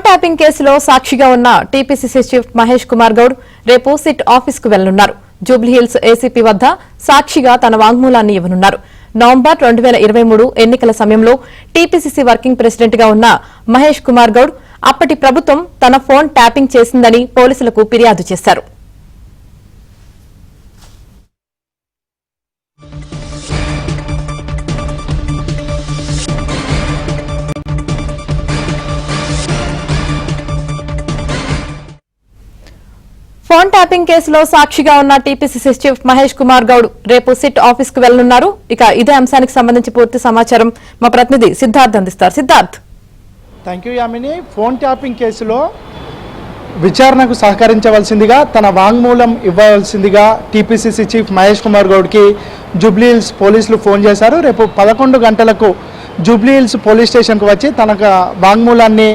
Tapping కేసులో సాక్షిగా ఉన్న టీపీసీసీ చీఫ్ మహేష్ కుమార్ గౌడ్ రేపు సిట్ ఆఫీస్ కు వెళ్లనున్నారు. జూబ్లీహిల్స్ ఏసీపీ వద్ద సాక్షిగా తన వాంగ్మూలాన్ని ఇవ్వనున్నారు. నవంబర్ 2023 ఎన్నికల సమయంలో టీపీసీసీ వర్కింగ్ ప్రెసిడెంట్ గా ఉన్న మహేష్ కుమార్ గౌడ్ అప్పటి ప్రభుత్వం తన ఫోన్ ట్యాపింగ్ చేసిందని పోలీసులకు ఫిర్యాదు చేశారు. ఫోన్ ట్యాపింగ్ కేసులో సాక్షిగా ఉన్న టీపీసీసీ చీఫ్ మహేష్ కుమార్ గౌడ్ రేపు సిట్ ఆఫీస్ కు వెళ్లనున్నారు. ఇక ఇదే అంశానికి సంబంధించి పూర్తి సమాచారం మా ప్రతినిధి సిద్ధార్థ్ అందిస్తారు. Siddharth. Thank you Yamini. Phone tapping కేసులో విచారణకు సహకరించవలసిందిగా తన వాంగ్మూలం ఇవ్వవలసిందిగా టీపీసీసీ చీఫ్ మహేష్ కుమార్ గౌడ్కి జూబ్లీహిల్స్ పోలీసులు ఫోన్ చేశారు. రేపు 11 గంటలకు జూబ్లీహిల్స్ పోలీస్ స్టేషన్కు వచ్చి తన వాంగ్మూలాన్ని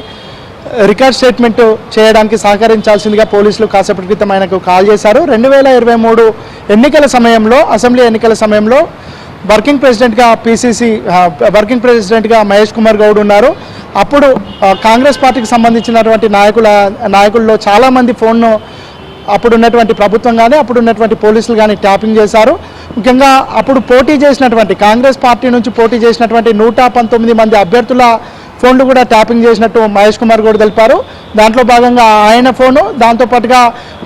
రికార్డ్ స్టేట్మెంట్ చేయడానికి సహకరించాల్సిందిగా పోలీసులు కాసేపటి క్రితం ఆయనకు కాల్ చేశారు. 2023 ఎన్నికల సమయంలో, అసెంబ్లీ ఎన్నికల సమయంలో వర్కింగ్ ప్రెసిడెంట్గా మహేష్ కుమార్ గౌడ్ ఉన్నారు. అప్పుడు కాంగ్రెస్ పార్టీకి సంబంధించినటువంటి నాయకుల్లో చాలామంది ఫోన్ను అప్పుడున్నటువంటి ప్రభుత్వం కానీ అప్పుడున్నటువంటి పోలీసులు కానీ ట్యాపింగ్ చేశారు. ముఖ్యంగా అప్పుడు పోటీ చేసినటువంటి కాంగ్రెస్ పార్టీ నుంచి పోటీ చేసినటువంటి 119 మంది అభ్యర్థుల ఫోన్లు కూడా ట్యాపింగ్ చేసినట్టు మహేష్ కుమార్ గౌడ్ తెలిపారు. దాంట్లో భాగంగా ఆయన ఫోను, దాంతోపాటుగా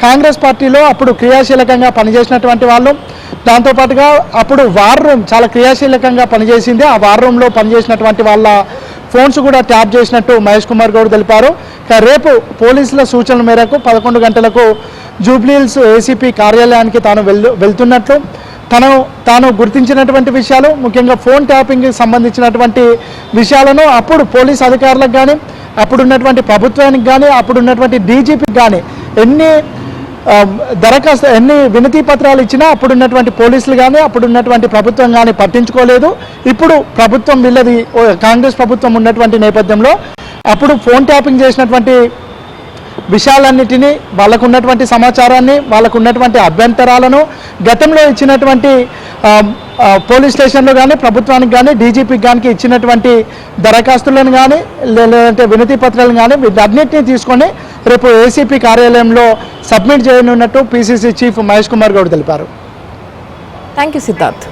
కాంగ్రెస్ పార్టీలో అప్పుడు క్రియాశీలకంగా పనిచేసినటువంటి వాళ్ళు, దాంతోపాటుగా అప్పుడు వార్ రూమ్ చాలా క్రియాశీలకంగా పనిచేసింది, ఆ వార్ రూమ్లో పనిచేసినటువంటి వాళ్ళ ఫోన్స్ కూడా ట్యాప్ చేసినట్టు మహేష్ కుమార్ గౌడ్ తెలిపారు. రేపు పోలీసుల సూచనల మేరకు 11 గంటలకు జూబ్లీహిల్స్ ఏసీపీ కార్యాలయానికి తాను వెళ్తున్నట్లు, తాను గుర్తించినటువంటి విషయాలు, ముఖ్యంగా ఫోన్ ట్యాపింగ్కి సంబంధించినటువంటి విషయాలను అప్పుడు పోలీస్ అధికారులకు కానీ అప్పుడున్నటువంటి ప్రభుత్వానికి కానీ అప్పుడున్నటువంటి డీజీపీకి కానీ ఎన్ని వినతి పత్రాలు ఇచ్చినా అప్పుడున్నటువంటి పోలీసులు కానీ అప్పుడున్నటువంటి ప్రభుత్వం కానీ పట్టించుకోలేదు. ఇప్పుడు ప్రభుత్వం వీళ్ళది కాంగ్రెస్ ప్రభుత్వం ఉన్నటువంటి నేపథ్యంలో అప్పుడు ఫోన్ ట్యాపింగ్ చేసినటువంటి విషయాలన్నిటినీ, వాళ్ళకు ఉన్నటువంటి సమాచారాన్ని, వాళ్ళకు ఉన్నటువంటి అభ్యంతరాలను గతంలో ఇచ్చినటువంటి పోలీస్ స్టేషన్లో కానీ ప్రభుత్వానికి కానీ డీజీపీకి కానీ ఇచ్చినటువంటి దరఖాస్తులను కానీ లేదంటే వినతి పత్రాలను కానీ వీటన్నిటిని తీసుకొని రేపు ఏసీపీ కార్యాలయంలో సబ్మిట్ చేయనున్నట్టు పీసీసీ చీఫ్ మహేష్ కుమార్ గౌడ్ తెలిపారు. Thank you Siddharth.